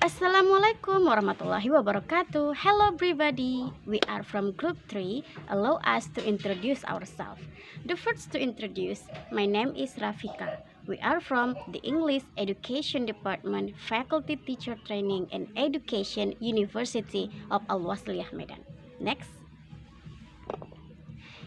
Assalamualaikum warahmatullahi wabarakatuh. Hello everybody. We are from group 3. Allow us to introduce ourselves. The first to introduce, my name is Rafika. We are from the English Education Department, Faculty Teacher Training and Education, University of Al-Wasliyah Medan. Next.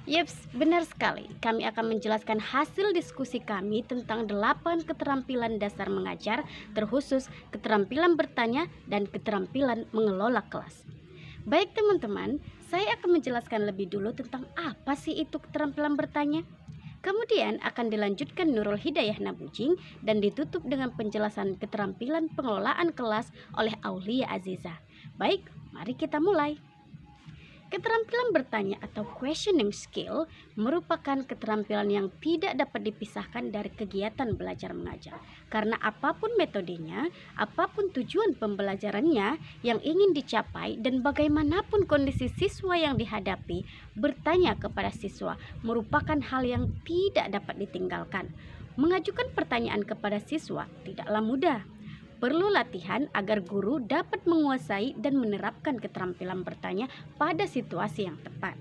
Yeps, benar sekali. Kami akan menjelaskan hasil diskusi kami tentang 8 keterampilan dasar mengajar, terkhusus keterampilan bertanya dan keterampilan mengelola kelas. Baik teman-teman, saya akan menjelaskan lebih dulu tentang apa sih itu keterampilan bertanya. Kemudian akan dilanjutkan Nurul Hidayah Nabujing dan ditutup dengan penjelasan keterampilan pengelolaan kelas oleh Aulia Aziza. Baik, mari kita mulai. Keterampilan bertanya atau questioning skill merupakan keterampilan yang tidak dapat dipisahkan dari kegiatan belajar mengajar. Karena apapun metodenya, apapun tujuan pembelajarannya yang ingin dicapai dan bagaimanapun kondisi siswa yang dihadapi, bertanya kepada siswa merupakan hal yang tidak dapat ditinggalkan. Mengajukan pertanyaan kepada siswa tidaklah mudah. Perlu latihan agar guru dapat menguasai dan menerapkan keterampilan bertanya pada situasi yang tepat.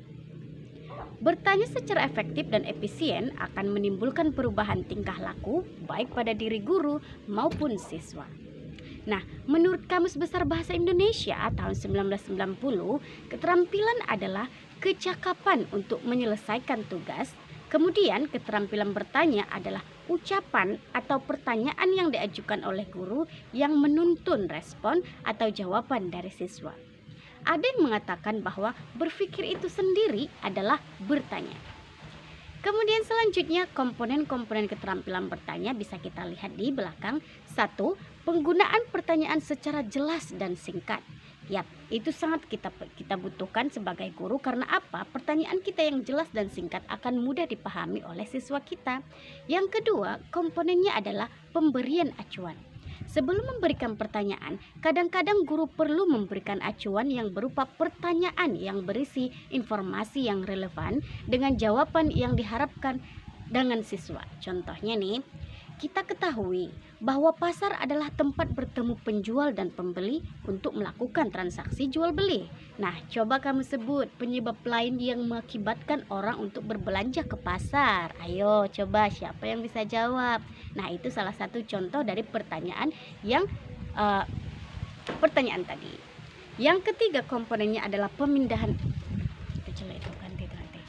Bertanya secara efektif dan efisien akan menimbulkan perubahan tingkah laku baik pada diri guru maupun siswa. Nah, menurut Kamus Besar Bahasa Indonesia tahun 1990, keterampilan adalah kecakapan untuk menyelesaikan tugas. Kemudian keterampilan bertanya adalah ucapan atau pertanyaan yang diajukan oleh guru yang menuntun respon atau jawaban dari siswa. Ada yang mengatakan bahwa berpikir itu sendiri adalah bertanya. Kemudian selanjutnya komponen-komponen keterampilan bertanya bisa kita lihat di belakang. 1. Penggunaan pertanyaan secara jelas dan singkat. Yap, itu sangat kita butuhkan sebagai guru. Karena apa? Pertanyaan kita yang jelas dan singkat akan mudah dipahami oleh siswa kita. Yang kedua, komponennya adalah pemberian acuan. Sebelum memberikan pertanyaan, kadang-kadang guru perlu memberikan acuan yang berupa pertanyaan yang berisi informasi yang relevan dengan jawaban yang diharapkan dengan siswa. Contohnya nih, kita ketahui bahwa pasar adalah tempat bertemu penjual dan pembeli untuk melakukan transaksi jual beli. Nah, coba kamu sebut penyebab lain yang mengakibatkan orang untuk berbelanja ke pasar. Ayo, coba siapa yang bisa jawab? Nah, itu salah satu contoh dari pertanyaan yang pertanyaan tadi. Yang ketiga komponennya adalah pemindahan. Itu jelek itu ganti itu nanti.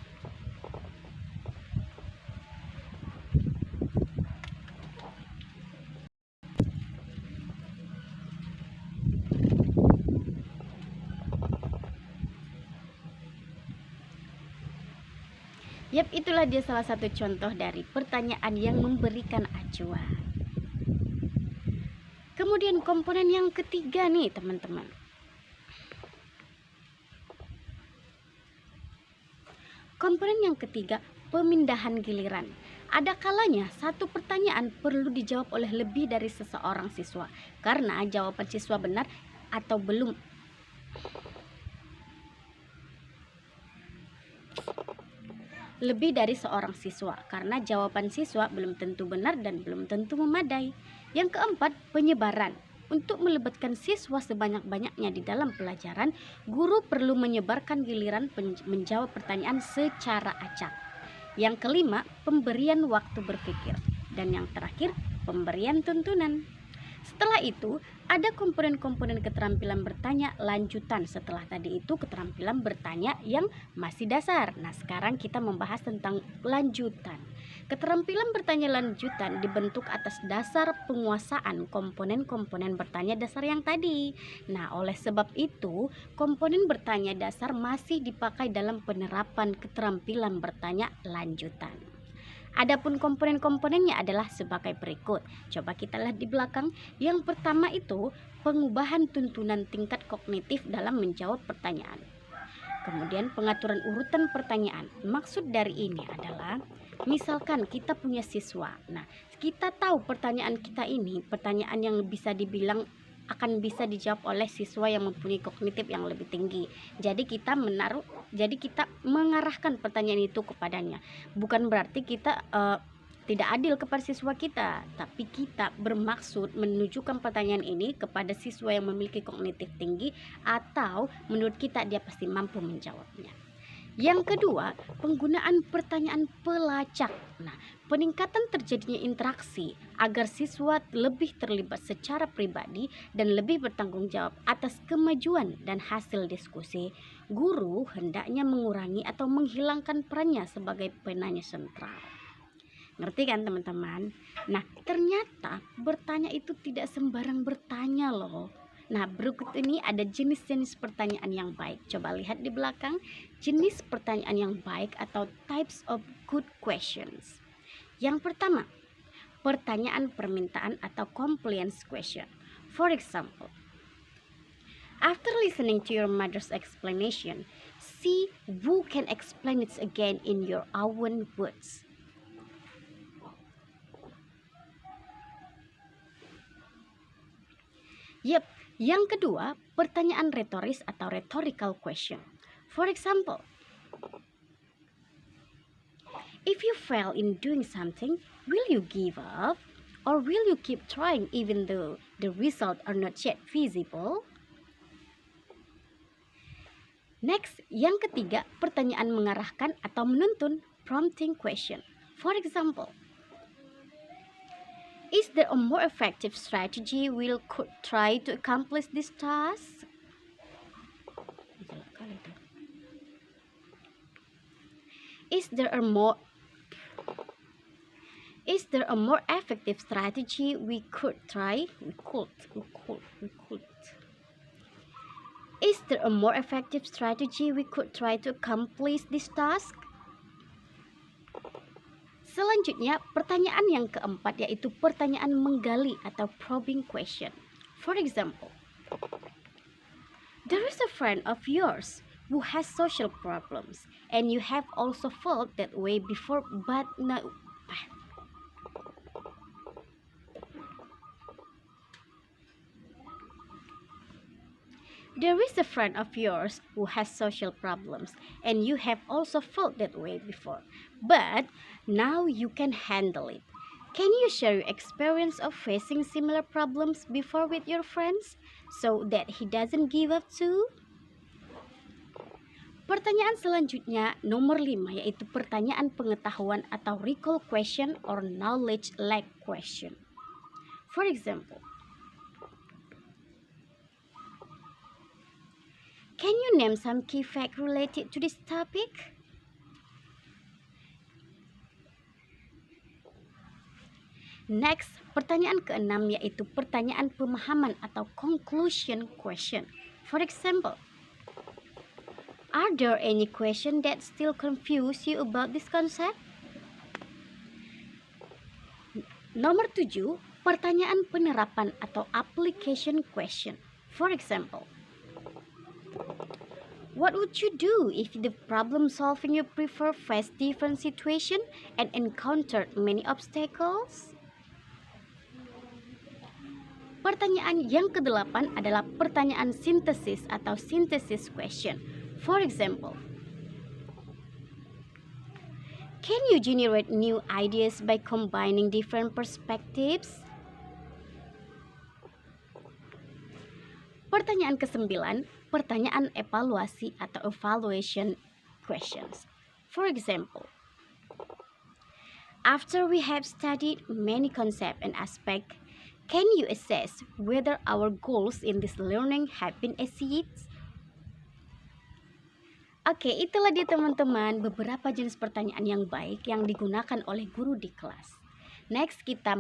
Yap, itulah dia salah satu contoh dari pertanyaan yang memberikan acuan. Kemudian komponen yang ketiga nih teman-teman. Komponen yang ketiga, pemindahan giliran. Ada kalanya satu pertanyaan perlu dijawab oleh lebih dari seseorang siswa. Karena jawaban siswa benar atau belum lebih dari seorang siswa karena jawaban siswa belum tentu benar dan belum tentu memadai. Yang keempat, penyebaran. Untuk melibatkan siswa sebanyak-banyaknya di dalam pelajaran, guru perlu menyebarkan giliran menjawab pertanyaan secara acak. Yang kelima, pemberian waktu berpikir. Dan yang terakhir, pemberian tuntunan. Setelah itu, ada komponen-komponen keterampilan bertanya lanjutan. Setelah tadi itu keterampilan bertanya yang masih dasar. Nah, sekarang kita membahas tentang lanjutan. Keterampilan bertanya lanjutan dibentuk atas dasar penguasaan komponen-komponen bertanya dasar yang tadi. Nah, oleh sebab itu, komponen bertanya dasar masih dipakai dalam penerapan keterampilan bertanya lanjutan. Adapun komponen-komponennya adalah sebagai berikut. Coba kita lihat di belakang. Yang pertama itu pengubahan tuntunan tingkat kognitif dalam menjawab pertanyaan. Kemudian pengaturan urutan pertanyaan. Maksud dari ini adalah misalkan kita punya siswa. Nah, kita tahu pertanyaan kita ini pertanyaan yang bisa dibilang akan bisa dijawab oleh siswa yang mempunyai kognitif yang lebih tinggi. Jadi kita mengarahkan pertanyaan itu kepadanya. Bukan berarti kita tidak adil kepada siswa kita, tapi kita bermaksud menunjukkan pertanyaan ini kepada siswa yang memiliki kognitif tinggi atau menurut kita dia pasti mampu menjawabnya. Yang kedua, penggunaan pertanyaan pelacak. Nah, peningkatan terjadinya interaksi agar siswa lebih terlibat secara pribadi dan lebih bertanggung jawab atas kemajuan dan hasil diskusi. Guru hendaknya mengurangi atau menghilangkan perannya sebagai penanya sentral. Ngerti kan teman-teman? Nah, ternyata bertanya itu tidak sembarang bertanya loh. Nah, berikut ini ada jenis-jenis pertanyaan yang baik. Coba lihat di belakang, jenis pertanyaan yang baik atau types of good questions. Yang pertama, pertanyaan permintaan atau compliance question. For example, after listening to your mother's explanation, see who can explain it again in your own words. Yep. Yang kedua, pertanyaan retoris atau rhetorical question. For example, if you fail in doing something, will you give up? Or will you keep trying even though the results are not yet visible? Next, yang ketiga, pertanyaan mengarahkan atau menuntun, prompting question. For example, is there a more effective strategy we could try to accomplish this task? Is there a more effective strategy we could try? Is there a more effective strategy we could try to accomplish this task? Selanjutnya, pertanyaan yang keempat yaitu pertanyaan menggali atau probing question. For example, there is a friend of yours who has social problems and you have also felt that way before but now. There is a friend of yours who has social problems and you have also felt that way before, but now you can handle it. Can you share your experience of facing similar problems before with your friends so that he doesn't give up too? Pertanyaan selanjutnya nomor 5 yaitu pertanyaan pengetahuan atau recall question or knowledge lag question. For example, can you name some key facts related to this topic? Next, pertanyaan keenam yaitu pertanyaan pemahaman atau conclusion question. For example, are there any questions that still confuse you about this concept? Nomor 7, pertanyaan penerapan atau application question. For example, what would you do if the problem solving you prefer faced different situation and encountered many obstacles? Pertanyaan yang ke-8 adalah pertanyaan sintesis atau synthesis question. For example, can you generate new ideas by combining different perspectives? Pertanyaan ke-9, pertanyaan evaluasi atau evaluation questions. For example, after we have studied many concepts and aspects, can you assess whether our goals in this learning have been achieved? Oke, itulah dia teman-teman beberapa jenis pertanyaan yang baik yang digunakan oleh guru di kelas. Next kita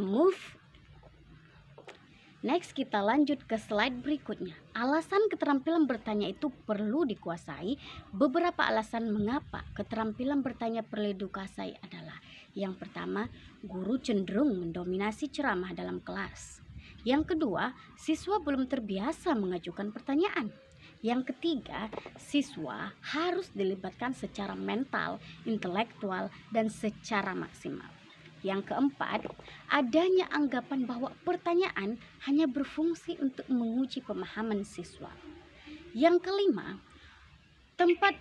lanjut ke slide berikutnya. Alasan keterampilan bertanya itu perlu dikuasai. Beberapa alasan mengapa keterampilan bertanya perlu dikuasai adalah: yang pertama, guru cenderung mendominasi ceramah dalam kelas. Yang kedua, siswa belum terbiasa mengajukan pertanyaan. Yang ketiga, siswa harus dilibatkan secara mental, intelektual, dan secara maksimal. Yang keempat, adanya anggapan bahwa pertanyaan hanya berfungsi untuk menguji pemahaman siswa. Yang kelima, tempat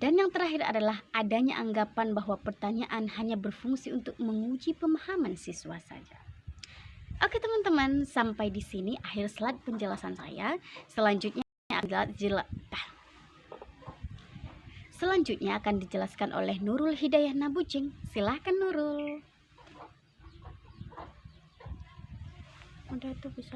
Dan yang terakhir adalah adanya anggapan bahwa pertanyaan hanya berfungsi untuk menguji pemahaman siswa saja. Oke teman-teman, sampai di sini akhir slide penjelasan saya. Selanjutnya akan dijelaskan oleh Nurul Hidayah Nabucing. Silahkan Nurul. Udah tuh bisa.